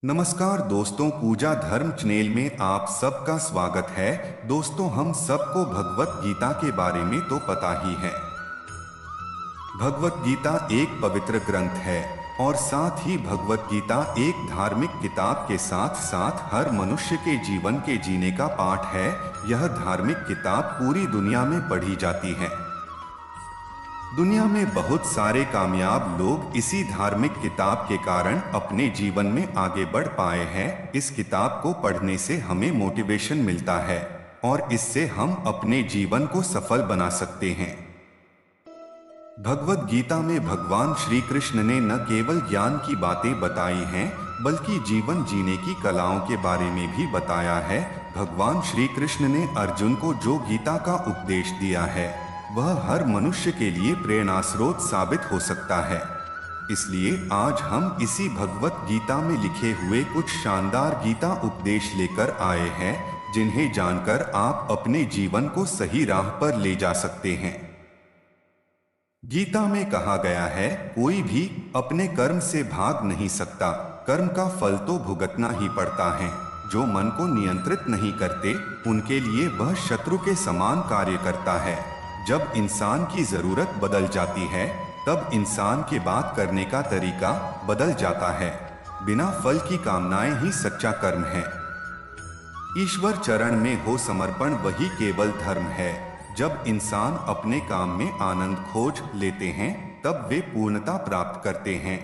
नमस्कार दोस्तों, पूजा धर्म चैनल में आप सबका स्वागत है। दोस्तों, हम सबको भगवत गीता के बारे में तो पता ही है। भगवत गीता एक पवित्र ग्रंथ है और साथ ही भगवत गीता एक धार्मिक किताब के साथ साथ हर मनुष्य के जीवन के जीने का पाठ है। यह धार्मिक किताब पूरी दुनिया में पढ़ी जाती है। दुनिया में बहुत सारे कामयाब लोग इसी धार्मिक किताब के कारण अपने जीवन में आगे बढ़ पाए हैं। इस किताब को पढ़ने से हमें मोटिवेशन मिलता है और इससे हम अपने जीवन को सफल बना सकते हैं। भगवत गीता में भगवान श्री कृष्ण ने न केवल ज्ञान की बातें बताई हैं, बल्कि जीवन जीने की कलाओं के बारे में भी बताया है। भगवान श्री कृष्ण ने अर्जुन को जो गीता का उपदेश दिया है, वह हर मनुष्य के लिए प्रेरणा स्रोत साबित हो सकता है। इसलिए आज हम इसी भगवत गीता में लिखे हुए कुछ शानदार गीता उपदेश लेकर आए हैं, जिन्हें जानकर आप अपने जीवन को सही राह पर ले जा सकते हैं। गीता में कहा गया है, कोई भी अपने कर्म से भाग नहीं सकता, कर्म का फल तो भुगतना ही पड़ता है। जो मन को नियंत्रित नहीं करते, उनके लिए वह शत्रु के समान कार्य करता है। जब इंसान की जरूरत बदल जाती है, तब इंसान के बात करने का तरीका बदल जाता है। बिना फल की कामनाएं ही सच्चा कर्म है। ईश्वर चरण में हो समर्पण वही केवल धर्म है। जब इंसान अपने काम में आनंद खोज लेते हैं, तब वे पूर्णता प्राप्त करते हैं।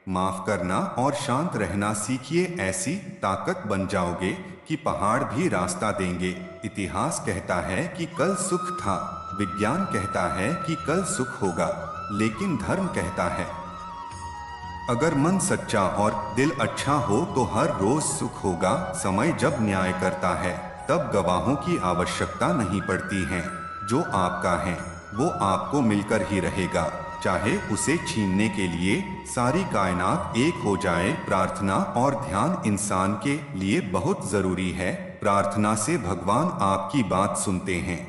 माफ करना और शांत रहना सीखिए, ऐसी ताकत बन जाओगे कि पहाड़ भी रास्ता देंगे। इतिहास कहता है कि कल सुख था, विज्ञान कहता है कि कल सुख होगा, लेकिन धर्म कहता है अगर मन सच्चा और दिल अच्छा हो तो हर रोज सुख होगा। समय जब न्याय करता है, तब गवाहों की आवश्यकता नहीं पड़ती है। जो आपका है वो आपको मिलकर ही रहेगा, चाहे उसे छीनने के लिए सारी कायनात एक हो जाए। प्रार्थना और ध्यान इंसान के लिए बहुत जरूरी है। प्रार्थना से भगवान आपकी बात सुनते हैं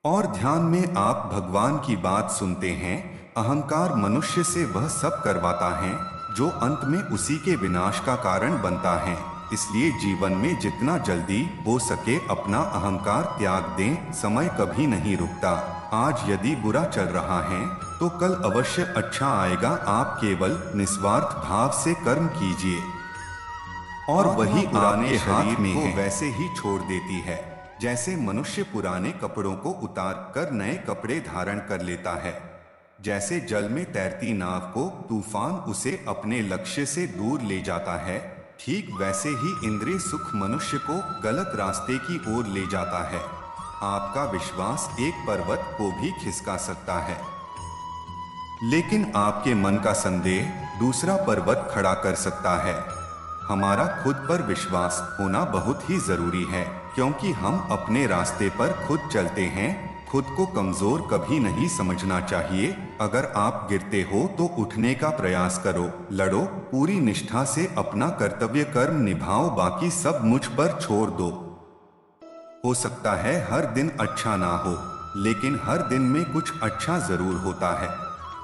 और ध्यान में आप भगवान की बात सुनते हैं। अहंकार मनुष्य से वह सब करवाता है जो अंत में उसी के विनाश का कारण बनता है। इसलिए जीवन में जितना जल्दी हो सके अपना अहंकार त्याग दें। समय कभी नहीं रुकता। आज यदि बुरा चल रहा है तो कल अवश्य अच्छा आएगा। आप केवल निस्वार्थ भाव से कर्म कीजिए और वही पुराने हाथ में को वैसे ही छोड़ देती है, जैसे मनुष्य पुराने कपड़ों को उतार कर नए कपड़े धारण कर लेता है। जैसे जल में तैरती नाव को तूफान उसे अपने लक्ष्य से दूर ले जाता है, ठीक वैसे ही इंद्रिय सुख मनुष्य को गलत रास्ते की ओर ले जाता है। आपका विश्वास एक पर्वत को भी खिसका सकता है, लेकिन आपके मन का संदेह दूसरा पर्वत खड़ा कर सकता है। हमारा खुद पर विश्वास होना बहुत ही जरूरी है, क्योंकि हम अपने रास्ते पर खुद चलते हैं। खुद को कमजोर कभी नहीं समझना चाहिए। अगर आप गिरते हो तो उठने का प्रयास करो, लड़ो, पूरी निष्ठा से अपना कर्तव्य कर्म निभाओ, बाकी सब मुझ पर छोड़ दो। हो सकता है हर दिन अच्छा ना हो, लेकिन हर दिन में कुछ अच्छा जरूर होता है।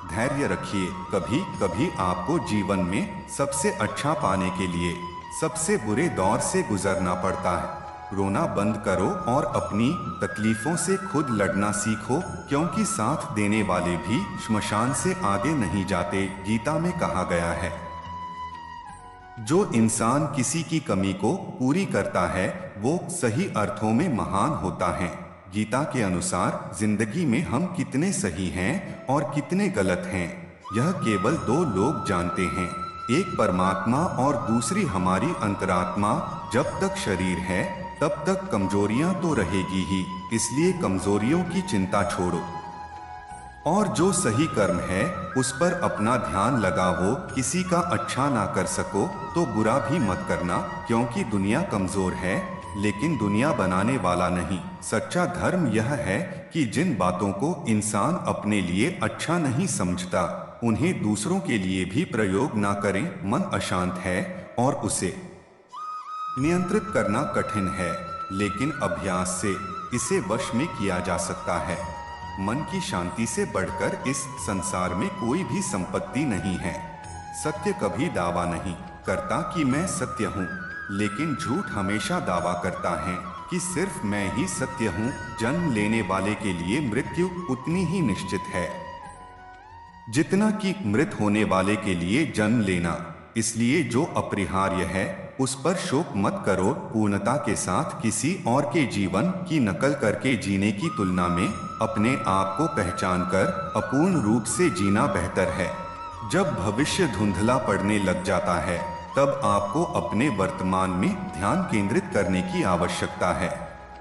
धैर्य रखिए। कभी कभी आपको जीवन में सबसे अच्छा पाने के लिए सबसे बुरे दौर से गुजरना पड़ता है। रोना बंद करो और अपनी तकलीफों से खुद लड़ना सीखो, क्योंकि साथ देने वाले भी श्मशान से आगे नहीं जाते। गीता में कहा गया है, जो इंसान किसी की कमी को पूरी करता है वो सही अर्थों में महान होता है। गीता के अनुसार जिंदगी में हम कितने सही हैं और कितने गलत हैं, यह केवल दो लोग जानते हैं, एक परमात्मा और दूसरी हमारी अंतरात्मा। जब तक शरीर है तब तक कमजोरियां तो रहेगी ही, इसलिए कमजोरियों की चिंता छोड़ो और जो सही कर्म है उस पर अपना ध्यान लगाओ। किसी का अच्छा ना कर सको तो बुरा भी मत करना, क्योंकि दुनिया कमजोर है लेकिन दुनिया बनाने वाला नहीं। सच्चा धर्म यह है कि जिन बातों को इंसान अपने लिए अच्छा नहीं समझता, उन्हें दूसरों के लिए भी प्रयोग ना करें। मन अशांत है और उसे नियंत्रित करना कठिन है, लेकिन अभ्यास से इसे वश में किया जा सकता है। मन की शांति से बढ़कर इस संसार में कोई भी संपत्ति नहीं है। सत्य कभी दावा नहीं करता कि मैं सत्य हूँ, लेकिन झूठ हमेशा दावा करता है कि सिर्फ मैं ही सत्य हूँ। जन्म लेने वाले के लिए मृत्यु उतनी ही निश्चित है जितना कि मृत होने वाले के लिए जन्म लेना। इसलिए जो अपरिहार्य है उस पर शोक मत करो। पूर्णता के साथ किसी और के जीवन की नकल करके जीने की तुलना में अपने आप को पहचान कर अपूर्ण रूप से जीना बेहतर है। जब भविष्य धुंधला पड़ने लग जाता है तब आपको अपने वर्तमान में ध्यान केंद्रित करने की आवश्यकता है।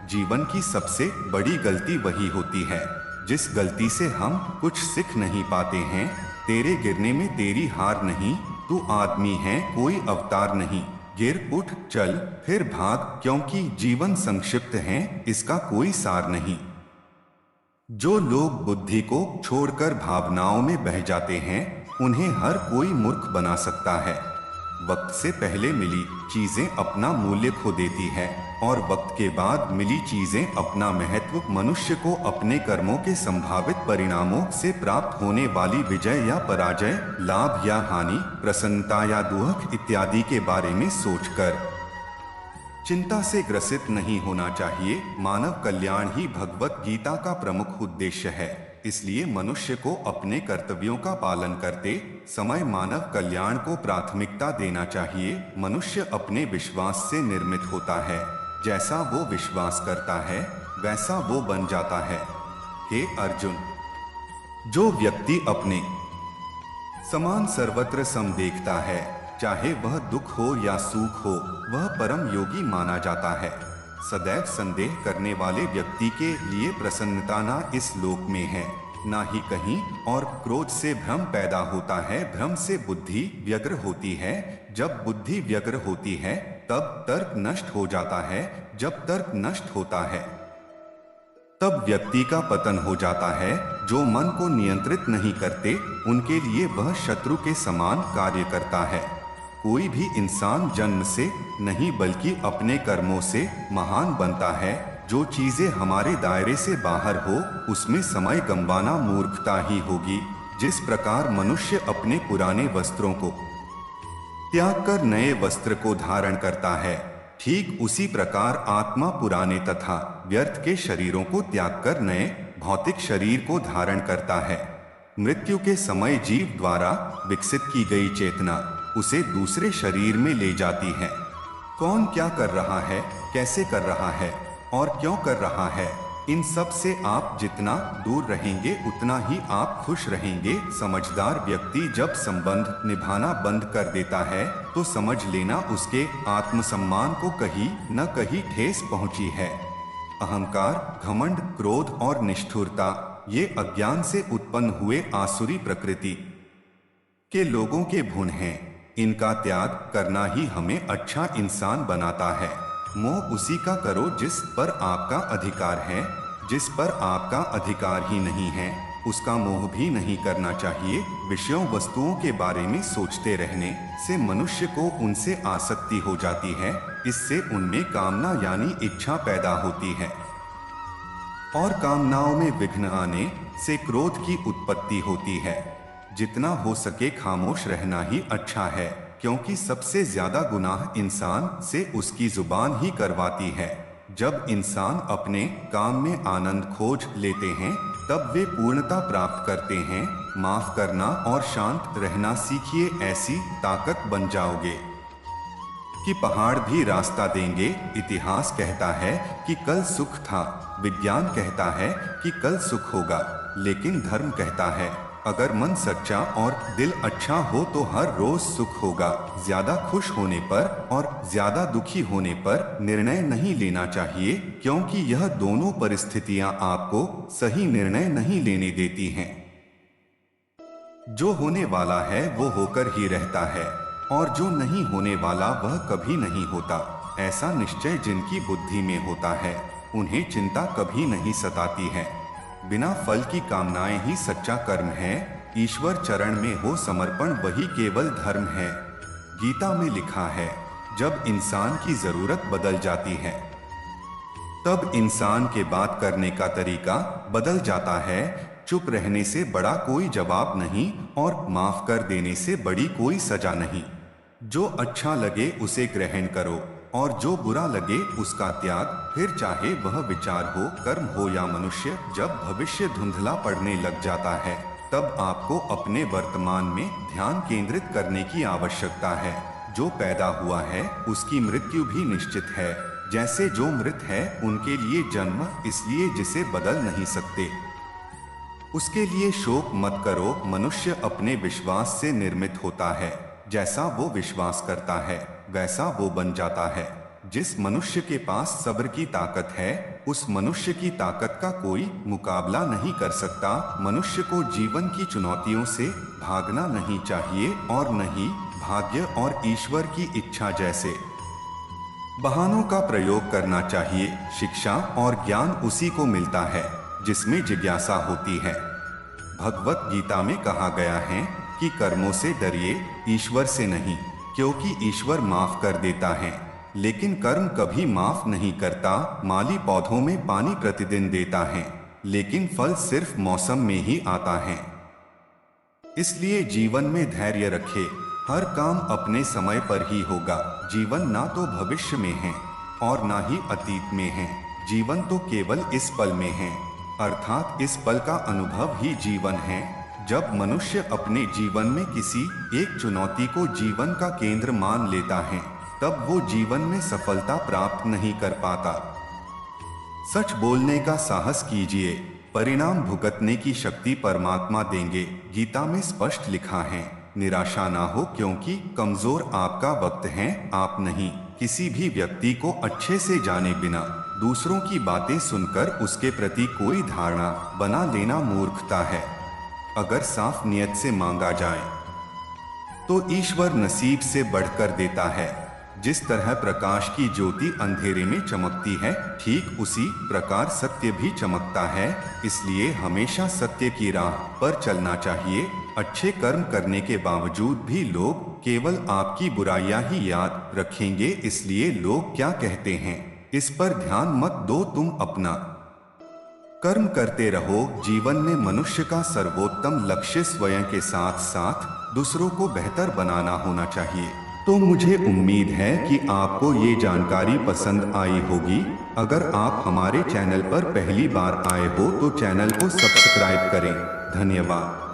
जीवन की सबसे बड़ी गलती वही होती है जिस गलती से हम कुछ सीख नहीं पाते हैं। तेरे गिरने में तेरी हार नहीं, तू आदमी है, कोई अवतार नहीं। गिर उठ चल फिर भाग, क्योंकि जीवन संक्षिप्त है, इसका कोई सार नहीं। जो लोग बुद्धि को छोड़कर भावनाओं में बह जाते हैं उन्हें हर कोई मूर्ख बना सकता है। वक्त से पहले मिली चीजें अपना मूल्य खो देती है और वक्त के बाद मिली चीजें अपना महत्व। मनुष्य को अपने कर्मों के संभावित परिणामों से प्राप्त होने वाली विजय या पराजय, लाभ या हानि, प्रसन्नता या दुख इत्यादि के बारे में सोचकर चिंता से ग्रसित नहीं होना चाहिए। मानव कल्याण ही भगवत गीता का प्रमुख उद्देश्य है। इसलिए मनुष्य को अपने कर्तव्यों का पालन करते समय मानव कल्याण को प्राथमिकता देना चाहिए। मनुष्य अपने विश्वास से निर्मित होता है। जैसा वो विश्वास करता है वैसा वो बन जाता है। हे अर्जुन, जो व्यक्ति अपने समान सर्वत्र सम देखता है, चाहे वह दुख हो या सुख हो, वह परम योगी माना जाता है। सदैव संदेह करने वाले व्यक्ति के लिए प्रसन्नता ना इस लोक में है ना ही कहीं और। क्रोध से भ्रम पैदा होता है, भ्रम से बुद्धि व्यग्र होती है, जब बुद्धि व्यग्र होती है तब तर्क नष्ट हो जाता है, जब तर्क नष्ट होता है तब व्यक्ति का पतन हो जाता है। जो मन को नियंत्रित नहीं करते उनके लिए वह शत्रु के समान कार्य करता है। कोई भी इंसान जन्म से नहीं बल्कि अपने कर्मों से महान बनता है। जो चीजें हमारे दायरे से बाहर हो उसमें समय गंवाना मूर्खता ही होगी। जिस प्रकार मनुष्य अपने पुराने वस्त्रों को त्याग कर नए वस्त्र को धारण करता है, ठीक उसी प्रकार आत्मा पुराने तथा व्यर्थ के शरीरों को त्याग कर नए भौतिक शरीर को धारण करता है। मृत्यु के समय जीव द्वारा विकसित की गई चेतना उसे दूसरे शरीर में ले जाती है। कौन क्या कर रहा है, कैसे कर रहा है और क्यों कर रहा है, इन सब से आप जितना दूर रहेंगे उतना ही आप खुश रहेंगे। समझदार व्यक्ति जब संबंध निभाना बंद कर देता है तो समझ लेना उसके आत्मसम्मान को कहीं न कहीं ठेस पहुंची है। अहंकार, घमंड, क्रोध और निष्ठुरता ये अज्ञान से उत्पन्न हुए आसुरी प्रकृति के लोगों के गुण हैं। इनका त्याग करना ही हमें अच्छा इंसान बनाता है। मोह उसी का करो जिस पर आपका अधिकार है। जिस पर आपका अधिकार ही नहीं है उसका मोह भी नहीं करना चाहिए। विषयों वस्तुओं के बारे में सोचते रहने से मनुष्य को उनसे आसक्ति हो जाती है। इससे उनमें कामना यानी इच्छा पैदा होती है और कामनाओं में विघ्न आने से क्रोध की उत्पत्ति होती है। जितना हो सके खामोश रहना ही अच्छा है, क्योंकि सबसे ज्यादा गुनाह इंसान से उसकी जुबान ही करवाती है। जब इंसान अपने काम में आनंद खोज लेते हैं तब वे पूर्णता प्राप्त करते हैं। माफ करना और शांत रहना सीखिए, ऐसी ताकत बन जाओगे कि पहाड़ भी रास्ता देंगे। इतिहास कहता है कि कल सुख था, विज्ञान कहता है कि कल सुख होगा, लेकिन धर्म कहता है अगर मन सच्चा और दिल अच्छा हो तो हर रोज सुख होगा। ज्यादा खुश होने पर और ज्यादा दुखी होने पर निर्णय नहीं लेना चाहिए, क्योंकि यह दोनों परिस्थितियां आपको सही निर्णय नहीं लेने देती हैं। जो होने वाला है वो होकर ही रहता है और जो नहीं होने वाला वह कभी नहीं होता। ऐसा निश्चय जिनकी बुद्धि में होता है उन्हें चिंता कभी नहीं सताती है। बिना फल की कामनाएं ही सच्चा कर्म है। ईश्वर चरण में हो समर्पण वही केवल धर्म है। गीता में लिखा है जब इंसान की जरूरत बदल जाती है तब इंसान के बात करने का तरीका बदल जाता है। चुप रहने से बड़ा कोई जवाब नहीं और माफ कर देने से बड़ी कोई सजा नहीं। जो अच्छा लगे उसे ग्रहण करो और जो बुरा लगे उसका त्याग। फिर चाहे वह विचार हो, कर्म हो या मनुष्य। जब भविष्य धुंधला पड़ने लग जाता है तब आपको अपने वर्तमान में ध्यान केंद्रित करने की आवश्यकता है। जो पैदा हुआ है उसकी मृत्यु भी निश्चित है। जैसे जो मृत है उनके लिए जन्म, इसलिए जिसे बदल नहीं सकते उसके लिए शोक मत करो। मनुष्य अपने विश्वास से निर्मित होता है। जैसा वो विश्वास करता है वैसा वो बन जाता है। जिस मनुष्य के पास सब्र की ताकत है उस मनुष्य की ताकत का कोई मुकाबला नहीं कर सकता। मनुष्य को जीवन की चुनौतियों से भागना नहीं चाहिए और नहीं भाग्य और ईश्वर की इच्छा जैसे बहानों का प्रयोग करना चाहिए। शिक्षा और ज्ञान उसी को मिलता है जिसमें जिज्ञासा होती है। भगवत गीता में कहा गया है कि कर्मों से डरिए, ईश्वर से नहीं, क्योंकि ईश्वर माफ कर देता है लेकिन कर्म कभी माफ नहीं करता। माली पौधों में पानी प्रतिदिन देता है लेकिन फल सिर्फ मौसम में ही आता है। इसलिए जीवन में धैर्य रखे। हर काम अपने समय पर ही होगा। जीवन ना तो भविष्य में है और ना ही अतीत में है। जीवन तो केवल इस पल में है, अर्थात इस पल का अनुभव ही जीवन है। जब मनुष्य अपने जीवन में किसी एक चुनौती को जीवन का केंद्र मान लेता है तब वो जीवन में सफलता प्राप्त नहीं कर पाता। सच बोलने का साहस कीजिए, परिणाम भुगतने की शक्ति परमात्मा देंगे। गीता में स्पष्ट लिखा है, निराशा ना हो क्योंकि कमजोर आपका वक्त है, आप नहीं। किसी भी व्यक्ति को अच्छे से जाने बिना दूसरों की बातें सुनकर उसके प्रति कोई धारणा बना लेना मूर्खता है। अगर साफ नियत से मांगा जाए तो ईश्वर नसीब से बढ़कर देता है। जिस तरह प्रकाश की ज्योति अंधेरे में चमकती है, ठीक उसी प्रकार सत्य भी चमकता है। इसलिए हमेशा सत्य की राह पर चलना चाहिए। अच्छे कर्म करने के बावजूद भी लोग केवल आपकी बुराइयां ही याद रखेंगे। इसलिए लोग क्या कहते हैं इस पर ध्यान मत दो, तुम अपना कर्म करते रहो। जीवन में मनुष्य का सर्वोत्तम लक्ष्य स्वयं के साथ साथ दूसरों को बेहतर बनाना होना चाहिए। तो मुझे उम्मीद है कि आपको ये जानकारी पसंद आई होगी। अगर आप हमारे चैनल पर पहली बार आए हो तो चैनल को सब्सक्राइब करें। धन्यवाद।